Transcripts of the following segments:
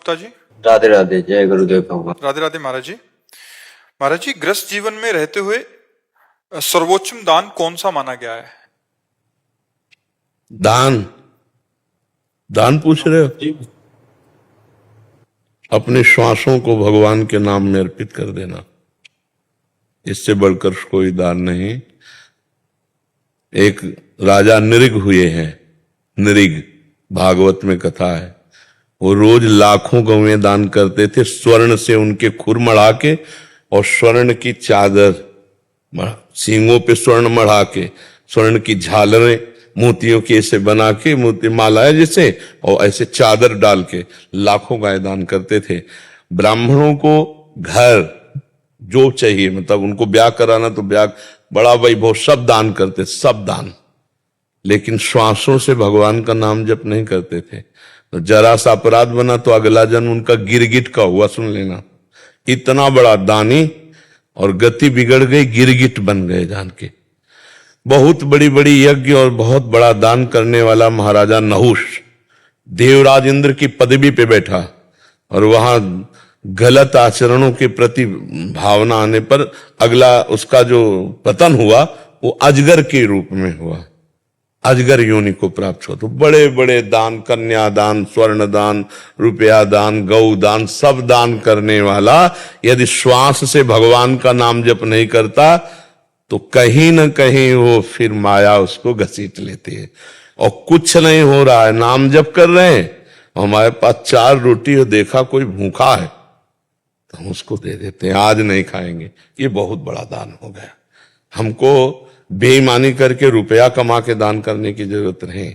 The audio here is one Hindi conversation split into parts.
गुप्ता जी। राधे राधे, जय गुरुदेव कहूँगा। राधे राधे महाराज जी। महाराज जी, गृहस्थ जीवन में रहते हुए सर्वोच्चम दान कौन सा माना गया है? दान दान पूछ रहे हो? अपने श्वासों को भगवान के नाम में अर्पित कर देना, इससे बढ़कर कोई दान नहीं। एक राजा निरिग हुए हैं, निरिग भागवत में कथा है। वो रोज लाखों गौवें दान करते थे, स्वर्ण से उनके खुर मढ़ा के और स्वर्ण की चादर, सींगों पे स्वर्ण मढ़ा के, स्वर्ण की झालरें मोतियों की ऐसे बना के, मोती माला है जैसे, और ऐसे चादर डाल के लाखों गाय दान करते थे। ब्राह्मणों को घर जो चाहिए, मतलब उनको ब्याह कराना तो ब्याह, बड़ा वैभव, सब दान करते, सब दान। लेकिन श्वासों से भगवान का नाम जप नहीं करते थे। तो जरा सा अपराध बना तो अगला जन्म उनका गिरगिट का हुआ, सुन लेना। इतना बड़ा दानी और गति बिगड़ गई, गिरगिट बन गए जान के। बहुत बड़ी बड़ी यज्ञ और बहुत बड़ा दान करने वाला महाराजा नहुष देवराज इंद्र की पदवी पे बैठा, और वहां गलत आचरणों के प्रति भावना आने पर अगला उसका जो पतन हुआ वो अजगर के रूप में हुआ, अजगर योनि को प्राप्त हुआ। तो बड़े बड़े दान, कन्या दान, स्वर्ण दान, रुपया दान, गौ दान, सब दान करने वाला यदि श्वास से भगवान का नाम जप नहीं करता तो कहीं ना कहीं वो फिर माया उसको घसीट लेती है। और कुछ नहीं हो रहा है, नाम जप कर रहे हैं, हमारे पास 4 रोटी और देखा कोई भूखा है तो हम उसको दे देते हैं, आज नहीं खाएंगे। ये बहुत बड़ा दान हो गया। हमको बेईमानी करके रुपया कमा के दान करने की जरूरत नहीं।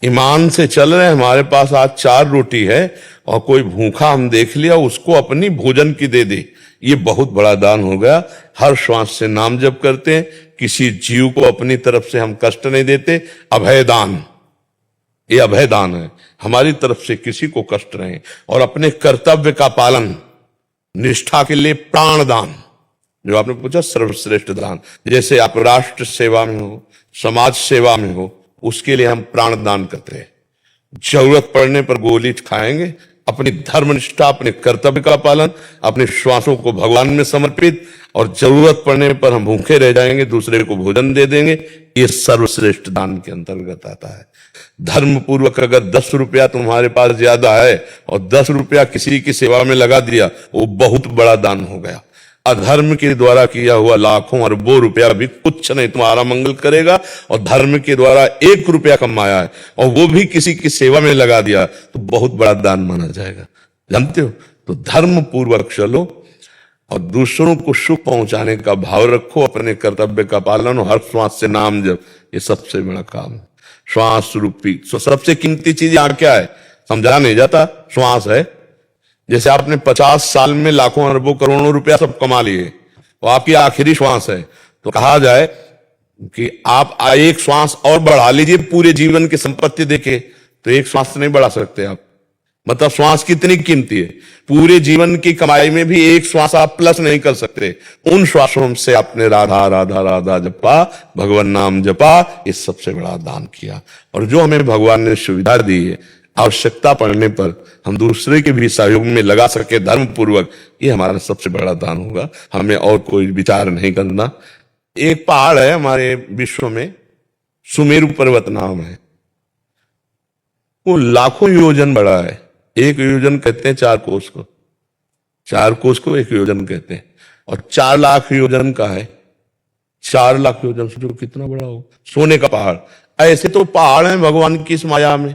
ईमान से चल रहे हैं, हमारे पास आज 4 रोटी है और कोई भूखा हम देख लिया, उसको अपनी भोजन की दे दे, ये बहुत बड़ा दान हो गया। हर श्वास से नाम जप करते हैं, किसी जीव को अपनी तरफ से हम कष्ट नहीं देते। अभय दान, ये अभय दान है, हमारी तरफ से किसी को कष्ट नहीं। और अपने कर्तव्य का पालन, निष्ठा के लिए प्राण दान, जो आपने पूछा सर्वश्रेष्ठ दान। जैसे आप राष्ट्र सेवा में हो, समाज सेवा में हो, उसके लिए हम प्राण दान करते हैं। जरूरत पड़ने पर गोली खाएंगे, अपनी धर्मनिष्ठा, अपने कर्तव्य का पालन, अपने श्वासों को भगवान में समर्पित, और जरूरत पड़ने पर हम भूखे रह जाएंगे, दूसरे को भोजन दे देंगे। ये सर्वश्रेष्ठ दान के अंतर्गत आता है। धर्म पूर्वक अगर 10 रुपया तुम्हारे पास ज्यादा है और 10 रुपया किसी की सेवा में लगा दिया, वो बहुत बड़ा दान हो गया। अधर्म के द्वारा किया हुआ लाखों अरबों रुपया भी कुछ नहीं तुम्हारा मंगल करेगा। और धर्म के द्वारा 1 रुपया कमाया है और वो भी किसी की सेवा में लगा दिया तो बहुत बड़ा दान माना जाएगा, जानते हो। तो धर्म पूर्वक चलो और दूसरों को सुख पहुंचाने का भाव रखो, अपने कर्तव्य का पालन और हर श्वास से नाम जप, ये सबसे बड़ा काम है। श्वास रूपी सबसे कीमती चीज यहाँ क्या है, समझा नहीं जाता। श्वास है। जैसे आपने 50 साल में लाखों अरबों करोड़ों रुपया सब कमा लिए, वो आपकी आखिरी श्वास है, तो कहा जाए कि आप एक श्वास और बढ़ा लीजिए पूरे जीवन की संपत्ति देके, तो एक श्वास नहीं बढ़ा सकते आप। मतलब श्वास कितनी कीमती है, पूरे जीवन की कमाई में भी एक श्वास आप प्लस नहीं कर सकते। उन श्वासों से आपने राधा राधा राधा जपा, भगवान नाम जपा, ये सबसे बड़ा दान किया। और जो हमें भगवान ने सुविधा दी है, आवश्यकता पड़ने पर हम दूसरे के भी सहयोग में लगा सके धर्म पूर्वक, ये हमारा सबसे बड़ा दान होगा। हमें और कोई विचार नहीं करना। एक पहाड़ है हमारे विश्व में, सुमेरु पर्वत नाम है, वो लाखों योजन बड़ा है। 1 योजन कहते हैं 4 कोस को, 4 कोस को 1 योजन कहते हैं। और 4 लाख योजन का है, 4 लाख योजन, सोचो कितना बड़ा हो। सोने का पहाड़, ऐसे तो पहाड़ है भगवान की इस माया में,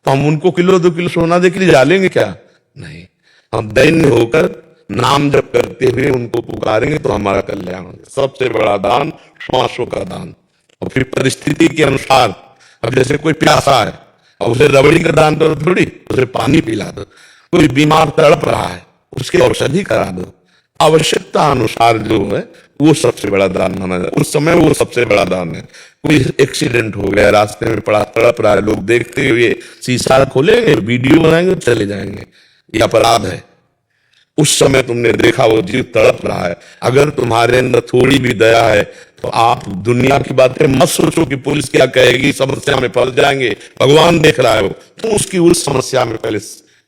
तो हम उनको किलो 2 किलो सोना दे के लिए डालेंगे क्या? नहीं, हम दैन्य होकर नाम जप करते हुए उनको पुकारेंगे तो हमारा कल्याण होगा। सबसे बड़ा दान श्वासों का दान। और फिर परिस्थिति के अनुसार, अब जैसे कोई प्यासा है और उसे रबड़ी का दान करो थोड़ी, उसे पानी पिला दो। कोई बीमार तड़प रहा है, उसकी औषधि करा दो। आवश्यकता अनुसार जो है वो सबसे बड़ा दान माना जाए, उस समय वो सबसे बड़ा दान है। कोई एक्सीडेंट हो गया, रास्ते में पड़ा तड़प रहा है, लोग देखते हुए शीशा खोलेंगे, वीडियो बनाएंगे, चले जाएंगे, ये अपराध है। उस समय तुमने देखा वो जीव तड़प रहा है, अगर तुम्हारे अंदर थोड़ी भी दया है तो आप दुनिया की बातें मत सोचो कि पुलिस क्या कहेगी, समस्या में फंस जाएंगे, भगवान देख रहा है वो, तुम उसकी उस समस्या में पहले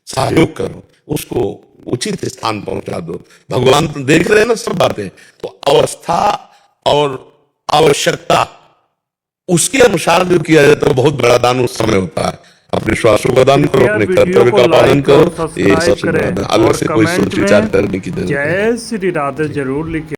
सहयोग करो, उसको उचित स्थान पहुंचा दो। भगवान तो देख रहे हैं ना सब बातें, तो अवस्था और आवश्यकता उसके अनुसार जो किया जाता है बहुत बड़ा दान उस समय होता है। अपने श्वासों का दान करो, अपने कर्तव्य का पालन करो, ये सबसे बड़ा दान। अलग से कोई सोच विचार करने की जरूरत नहीं। जय श्री राधे जरूर लिखे।